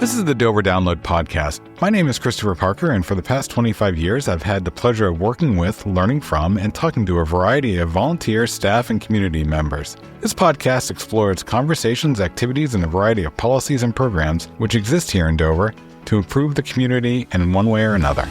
This is the Dover Download Podcast. My name is Christopher Parker, and for the past 25 years, I've had the pleasure of working with, learning from, and talking to a variety of volunteer, staff, and community members. This podcast explores conversations, activities, and a variety of policies and programs which exist here in Dover to improve the community in one way or another.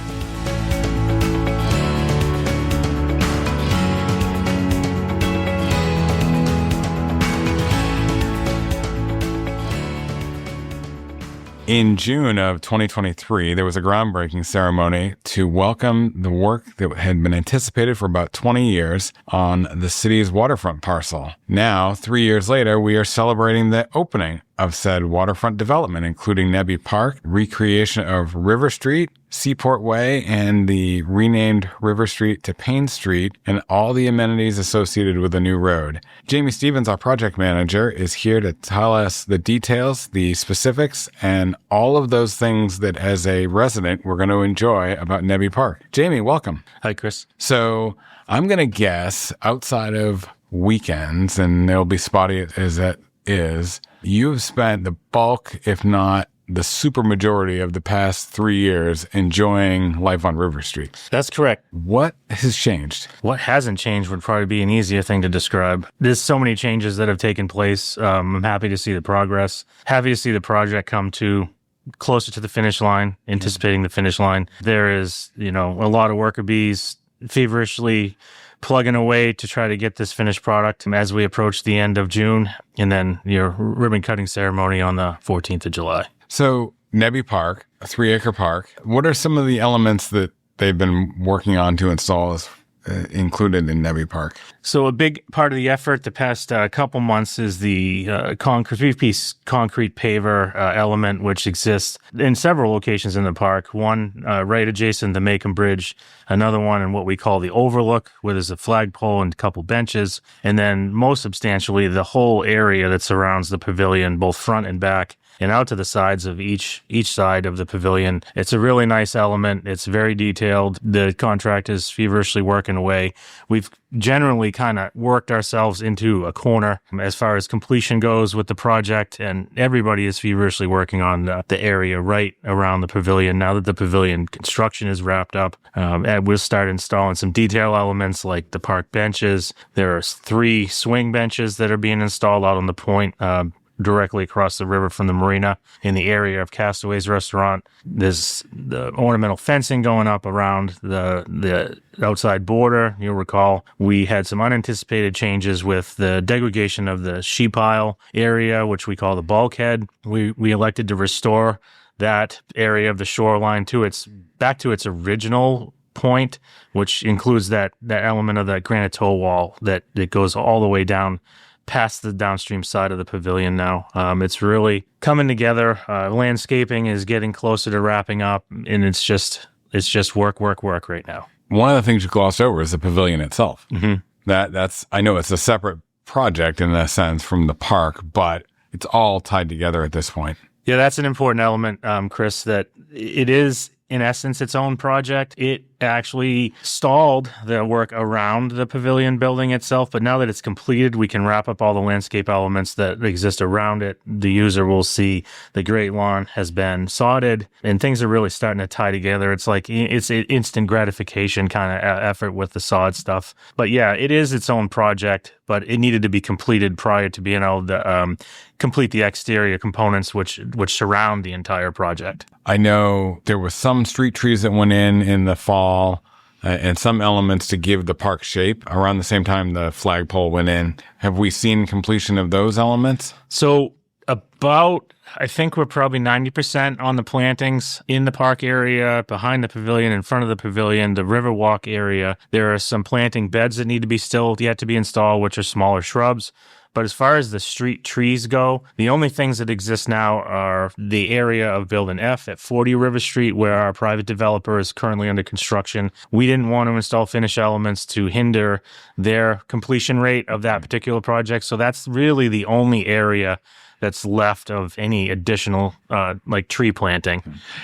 In June of 2023, there was a groundbreaking ceremony to welcome the work that had been anticipated for about 20 years on the city's waterfront parcel. Now, 3 years later, we are celebrating the opening of said waterfront development, including Nebby Park, recreation of River Street, Seaport Way, and the renamed River Street to Payne Street, and all the amenities associated with the new road. Jamie Stevens, our project manager, is here to tell us the details, the specifics, and all of those things that as a resident we're going to enjoy about Nebby Park. Jamie, welcome. Hi, Chris. So I'm going to guess outside of weekends, and they'll be spotty as that is, you've spent the bulk, if not the super majority of the past 3 years enjoying life on River Street. That's correct. What has changed? What hasn't changed would probably be an easier thing to describe. There's so many changes that have taken place. I'm happy to see the progress. Happy to see the project come to closer to the finish line, anticipating the finish line. There is, a lot of worker bees feverishly plugging away to try to get this finished product as we approach the end of June, and then your ribbon cutting ceremony on the 14th of July. So Nebby Park, a 3-acre park, what are some of the elements that they've been working on to install as included in Nebby Park? So a big part of the effort the past couple months is the three-piece concrete paver element, which exists in several locations in the park. One right adjacent to the Macomb Bridge, another one in what we call the Overlook, where there's a flagpole and a couple benches, and then most substantially the whole area that surrounds the pavilion, both front and back, and out to the sides of each side of the pavilion. It's a really nice element. It's very detailed. The contractor is feverishly working away. We've generally kind of worked ourselves into a corner as far as completion goes with the project, and everybody is feverishly working on the area right around the pavilion. Now that the pavilion construction is wrapped up, and we'll start installing some detail elements like the park benches. There are 3 swing benches that are being installed out on the point, directly across the river from the marina in the area of Castaways Restaurant. There's the ornamental fencing going up around the outside border. You'll recall we had some unanticipated changes with the degradation of the sheep pile area, which we call the bulkhead. We elected to restore that area of the shoreline back to its original point, which includes that element of that granite toe wall that goes all the way down past the downstream side of the pavilion now. It's really coming together. Landscaping is getting closer to wrapping up, and it's just work right now. One of the things you glossed over is the pavilion itself. Mm-hmm. I know it's a separate project in a sense from the park, but it's all tied together at this point. Yeah, that's an important element, Chris, that it is in essence its own project. It actually stalled the work around the pavilion building itself, but now that it's completed, we can wrap up all the landscape elements that exist around it. The user will see the great lawn has been sodded, and things are really starting to tie together. It's like it's an instant gratification kind of effort with the sod stuff. But yeah, it is its own project, but it needed to be completed prior to being able to complete the exterior components which surround the entire project. I know there were some street trees that went in the fall, and some elements to give the park shape. Around the same time the flagpole went in. Have we seen completion of those elements? So I think we're probably 90% on the plantings in the park area, behind the pavilion, in front of the pavilion, the Riverwalk area. There are some planting beds that need to be still yet to be installed, which are smaller shrubs. But as far as the street trees go, the only things that exist now are the area of Building F at 40 River Street, where our private developer is currently under construction. We didn't want to install finish elements to hinder their completion rate of that particular project. So that's really the only area that's left of any additional like tree planting.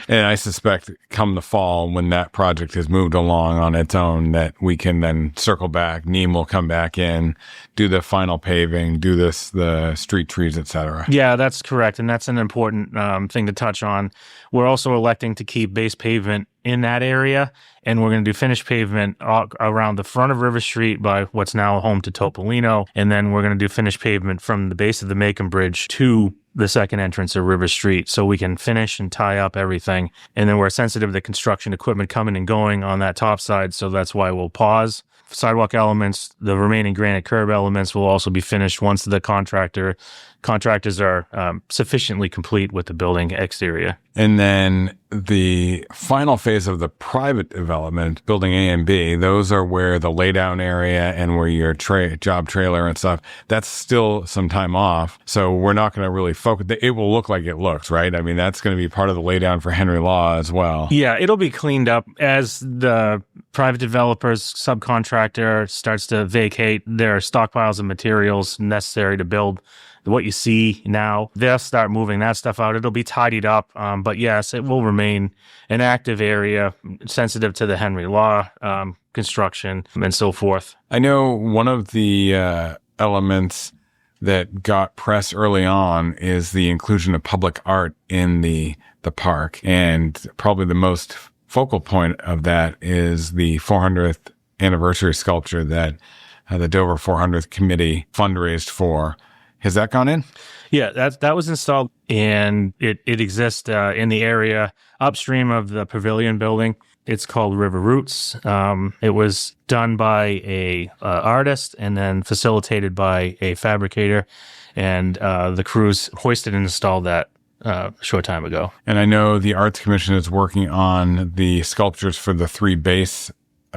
And I suspect come the fall, when that project has moved along on its own, that we can then circle back. Neem will come back in, do the final paving, do the street trees, etc. Yeah, that's correct. And that's an important thing to touch on. We're also electing to keep base pavement in that area, and we're going to do finished pavement around the front of River Street by what's now home to Topolino, and then we're going to do finished pavement from the base of the Macon Bridge to the second entrance of River Street, so we can finish and tie up everything. And then we're sensitive to the construction equipment coming and going on that top side, so that's why we'll pause. Sidewalk elements, the remaining granite curb elements will also be finished once the contractors are sufficiently complete with the building exterior. And then the final phase of the private development, building A and B, those are where the laydown area and where your job trailer and stuff, that's still some time off. So we're not going to really focus. It will look like it looks, right? I mean, that's going to be part of the laydown for Henry Law as well. Yeah, it'll be cleaned up as the private developer's subcontractor starts to vacate their stockpiles of materials necessary to build what you see now. They'll start moving that stuff out. It'll be tidied up. But yes, it will remain an active area sensitive to the Henry Law construction and so forth. I know one of the elements that got press early on is the inclusion of public art in the park. And probably the most focal point of that is the 400th anniversary sculpture that the Dover 400th Committee fundraised for. Has that gone in? Yeah, that was installed, and it exists in the area upstream of the Pavilion building. It's called River Roots. It was done by a artist and then facilitated by a fabricator, and the crews hoisted and installed that a short time ago. And I know the Arts Commission is working on the sculptures for the 3 base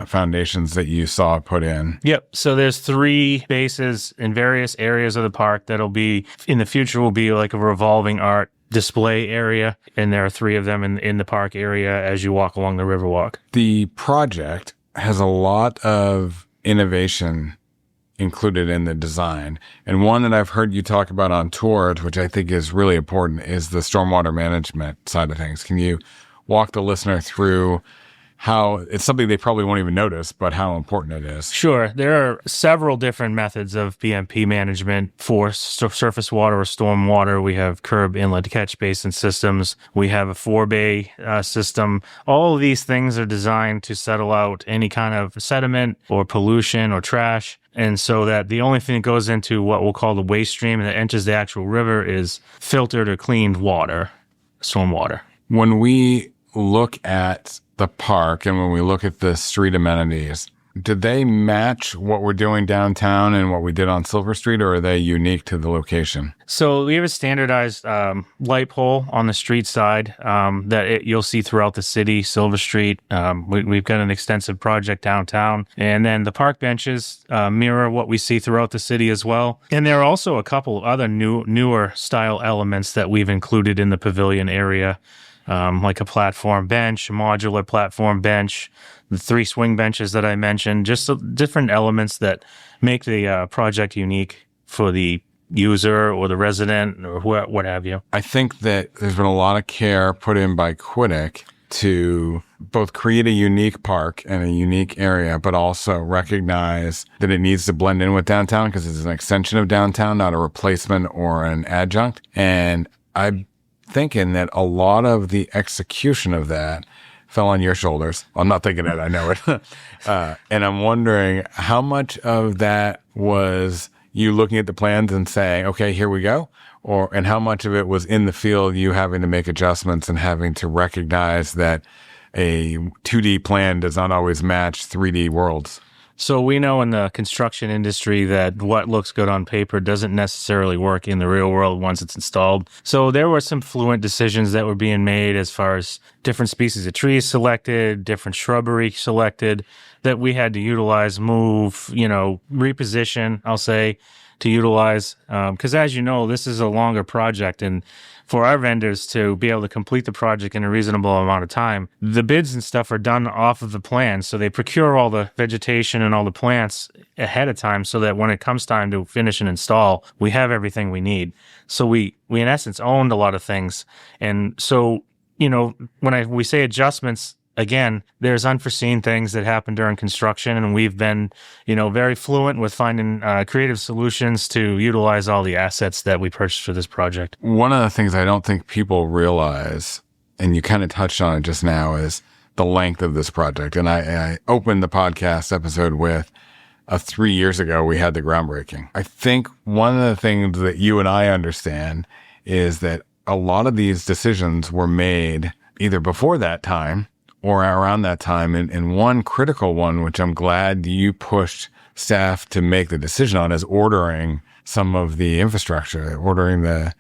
foundations that you saw put in. Yep. So there's 3 bases in various areas of the park that'll be, in the future, will be like a revolving art display area. And there are 3 of them in the park area as you walk along the Riverwalk. The project has a lot of innovation included in the design. And one that I've heard you talk about on tours, which I think is really important, is the stormwater management side of things. Can you walk the listener through how it's something they probably won't even notice, but how important it is? Sure. There are several different methods of BMP management for surface water or storm water. We have curb inlet catch basin systems. We have a 4-bay system. All of these things are designed to settle out any kind of sediment or pollution or trash. And so that the only thing that goes into what we'll call the waste stream and that enters the actual river is filtered or cleaned water, storm water. When we look at the park and when we look at the street amenities, did they match what we're doing downtown and what we did on Silver Street, or are they unique to the location? So we have a standardized light pole on the street side that you'll see throughout the city, Silver Street. We've got an extensive project downtown. And then the park benches mirror what we see throughout the city as well. And there are also a couple of other newer style elements that we've included in the pavilion area. Like a platform bench, a modular platform bench, the 3 swing benches that I mentioned, just different elements that make the project unique for the user or the resident or what have you. I think that there's been a lot of care put in by Quiddick to both create a unique park and a unique area, but also recognize that it needs to blend in with downtown because it's an extension of downtown, not a replacement or an adjunct. And I'm thinking that a lot of the execution of that fell on your shoulders. I'm not thinking that, I know it. And I'm wondering how much of that was you looking at the plans and saying, okay, here we go? And how much of it was in the field, you having to make adjustments and having to recognize that a 2D plan does not always match 3D worlds? So we know in the construction industry that what looks good on paper doesn't necessarily work in the real world once it's installed. So there were some fluent decisions that were being made as far as different species of trees selected, different shrubbery selected that we had to utilize, move, reposition, I'll say, to utilize. Because as you know, this is a longer project, and for our vendors to be able to complete the project in a reasonable amount of time, the bids and stuff are done off of the plan. So they procure all the vegetation and all the plants ahead of time so that when it comes time to finish and install, we have everything we need. So we in essence owned a lot of things. And so, when we say adjustments, again, there's unforeseen things that happen during construction, and we've been, very fluent with finding creative solutions to utilize all the assets that we purchased for this project. One of the things I don't think people realize, and you kind of touched on it just now, is the length of this project. And I opened the podcast episode with 3 years ago, we had the groundbreaking. I think one of the things that you and I understand is that a lot of these decisions were made either before that time or around that time. And one critical one, which I'm glad you pushed staff to make the decision on, is ordering some of the infrastructure, ordering the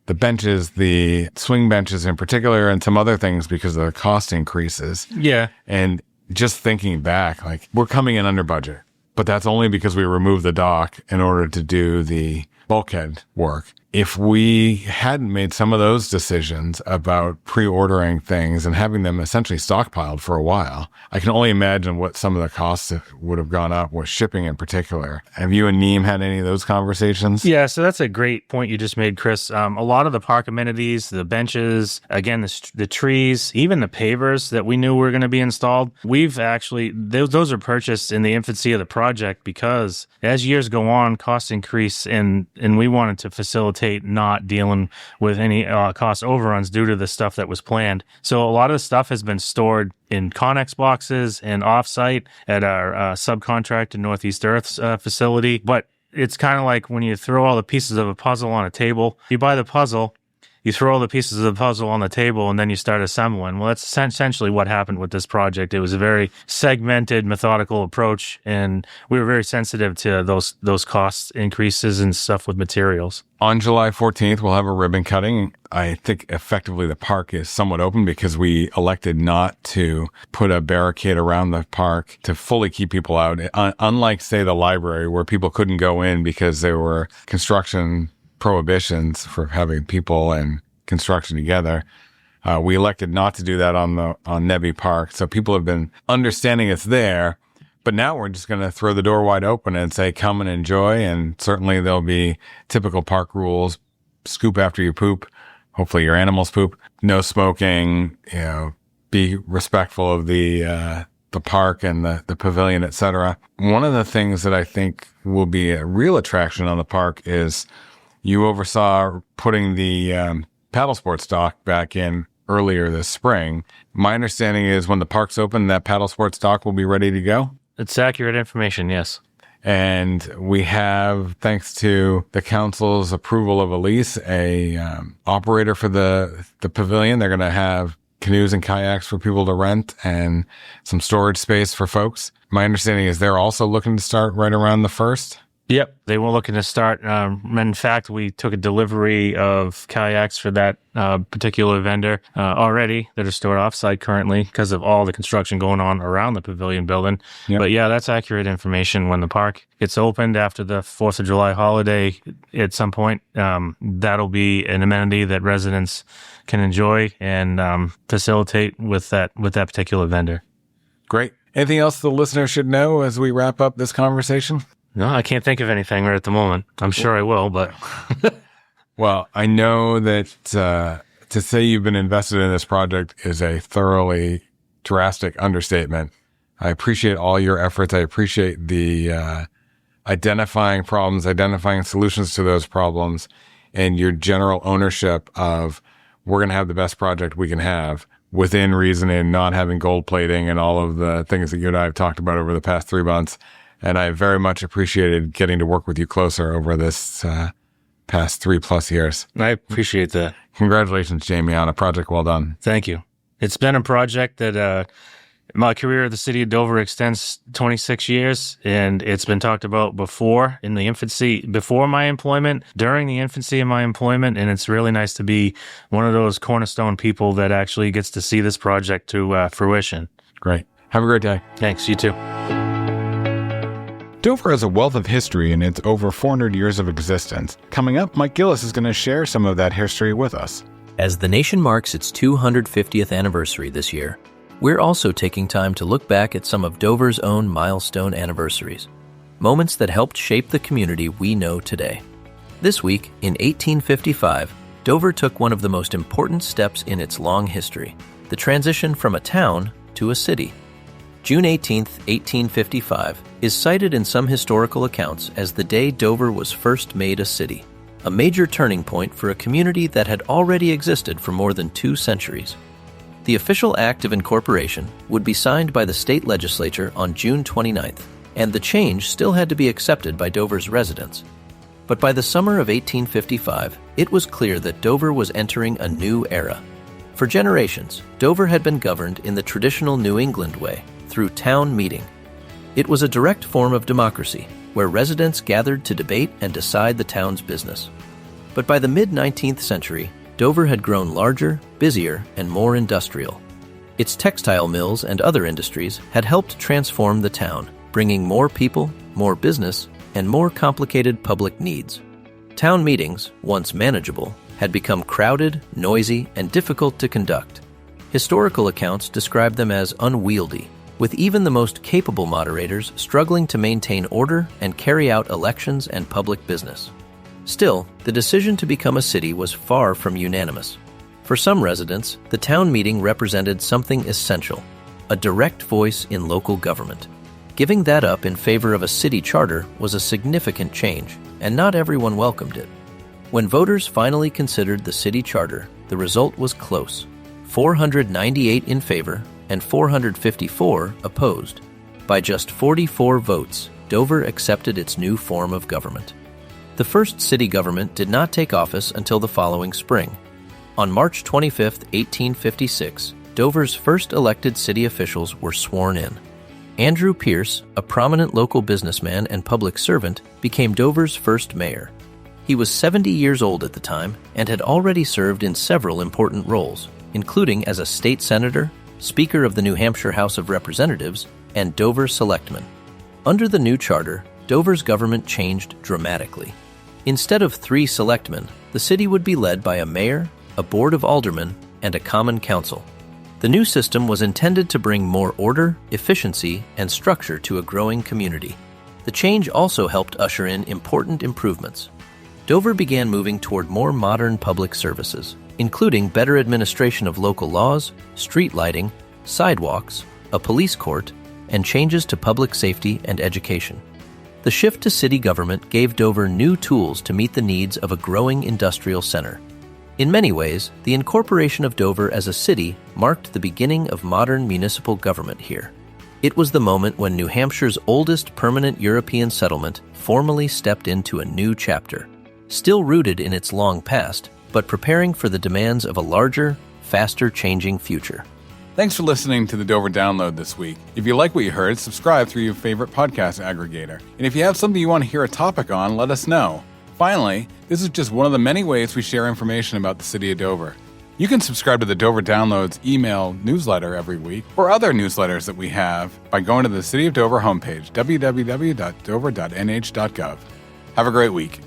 benches, the swing benches in particular, and some other things because of the cost increases. Yeah. And just thinking back, like, we're coming in under budget, but that's only because we removed the dock in order to do the bulkhead work. If we hadn't made some of those decisions about pre-ordering things and having them essentially stockpiled for a while, I can only imagine what some of the costs would have gone up with shipping in particular. Have you and Neem had any of those conversations? Yeah, so that's a great point you just made, Chris. A lot of the park amenities, the benches, again, the trees, even the pavers that we knew were going to be installed, we've actually, those are purchased in the infancy of the project because as years go on, costs increase, and we wanted to facilitate not dealing with any cost overruns due to the stuff that was planned. So a lot of the stuff has been stored in Connex boxes and offsite at our subcontracted Northeast Earth's facility. But it's kind of like when you throw all the pieces of a puzzle on a table, you buy the puzzle, you throw all the pieces of the puzzle on the table, and then you start assembling. Well, that's essentially what happened with this project. It was a very segmented, methodical approach, and we were very sensitive to those cost increases and stuff with materials. On July 14th, we'll have a ribbon cutting. I think effectively the park is somewhat open because we elected not to put a barricade around the park to fully keep people out. Unlike, say, the library, where people couldn't go in because there were construction prohibitions for having people and construction together. We elected not to do that on Nebby Park. So people have been understanding it's there, but now we're just going to throw the door wide open and say, come and enjoy. And certainly there'll be typical park rules: scoop after you poop. Hopefully your animals poop. No smoking, be respectful of the park and the pavilion, etc. One of the things that I think will be a real attraction on the park is you oversaw putting the paddle sports dock back in earlier this spring. My understanding is when the park's open, that paddle sports dock will be ready to go. It's accurate information, yes. And we have, thanks to the council's approval of a lease, a operator for the pavilion. They're going to have canoes and kayaks for people to rent and some storage space for folks. My understanding is they're also looking to start right around the 1st. Yep, they were looking to start. In fact, we took a delivery of kayaks for that particular vendor already that are stored offsite currently because of all the construction going on around the pavilion building. Yep. But yeah, that's accurate information. When the park gets opened after the 4th of July holiday at some point, that'll be an amenity that residents can enjoy and facilitate with that particular vendor. Great. Anything else the listener should know as we wrap up this conversation? No, I can't think of anything right at the moment. I'm sure I will, but... Well, I know that to say you've been invested in this project is a thoroughly drastic understatement. I appreciate all your efforts. I appreciate the identifying problems, identifying solutions to those problems, and your general ownership of we're going to have the best project we can have within reason and not having gold plating and all of the things that you and I have talked about over the past 3 months. And I very much appreciated getting to work with you closer over this past 3+ years. I appreciate that. Congratulations, Jamie, on a project well done. Thank you. It's been a project that my career at the city of Dover extends 26 years, and it's been talked about before in the infancy, before my employment, during the infancy of my employment, and it's really nice to be one of those cornerstone people that actually gets to see this project to fruition. Great. Have a great day. Thanks. You too. Dover has a wealth of history in its over 400 years of existence. Coming up, Mike Gillis is going to share some of that history with us. As the nation marks its 250th anniversary this year, we're also taking time to look back at some of Dover's own milestone anniversaries, moments that helped shape the community we know today. This week, in 1855, Dover took one of the most important steps in its long history, the transition from a town to a city. June 18, 1855, is cited in some historical accounts as the day Dover was first made a city, a major turning point for a community that had already existed for more than 2 centuries. The official act of incorporation would be signed by the state legislature on June 29th, and the change still had to be accepted by Dover's residents. But by the summer of 1855, it was clear that Dover was entering a new era. For generations, Dover had been governed in the traditional New England way, through town meeting. It was a direct form of democracy, where residents gathered to debate and decide the town's business. But by the mid-19th century, Dover had grown larger, busier, and more industrial. Its textile mills and other industries had helped transform the town, bringing more people, more business, and more complicated public needs. Town meetings, once manageable, had become crowded, noisy, and difficult to conduct. Historical accounts describe them as unwieldy, with even the most capable moderators struggling to maintain order and carry out elections and public business. Still, the decision to become a city was far from unanimous. For some residents, the town meeting represented something essential, a direct voice in local government. Giving that up in favor of a city charter was a significant change, and not everyone welcomed it. When voters finally considered the city charter, the result was close: 498 in favor and 454 opposed. By just 44 votes, Dover accepted its new form of government. The first city government did not take office until the following spring. On March 25, 1856, Dover's first elected city officials were sworn in. Andrew Pierce, a prominent local businessman and public servant, became Dover's first mayor. He was 70 years old at the time and had already served in several important roles, including as a state senator, Speaker of the New Hampshire House of Representatives, and Dover selectman. Under the new charter, Dover's government changed dramatically. Instead of 3 selectmen, the city would be led by a mayor, a board of aldermen, and a common council. The new system was intended to bring more order, efficiency, and structure to a growing community. The change also helped usher in important improvements. Dover began moving toward more modern public services, including better administration of local laws, street lighting, sidewalks, a police court, and changes to public safety and education. The shift to city government gave Dover new tools to meet the needs of a growing industrial center. In many ways, the incorporation of Dover as a city marked the beginning of modern municipal government here. It was the moment when New Hampshire's oldest permanent European settlement formally stepped into a new chapter, still rooted in its long past, but preparing for the demands of a larger, faster-changing future. Thanks for listening to the Dover Download this week. If you like what you heard, subscribe through your favorite podcast aggregator. And if you have something you want to hear a topic on, let us know. Finally, this is just one of the many ways we share information about the city of Dover. You can subscribe to the Dover Download's email newsletter every week, or other newsletters that we have, by going to the City of Dover homepage, www.dover.nh.gov. Have a great week.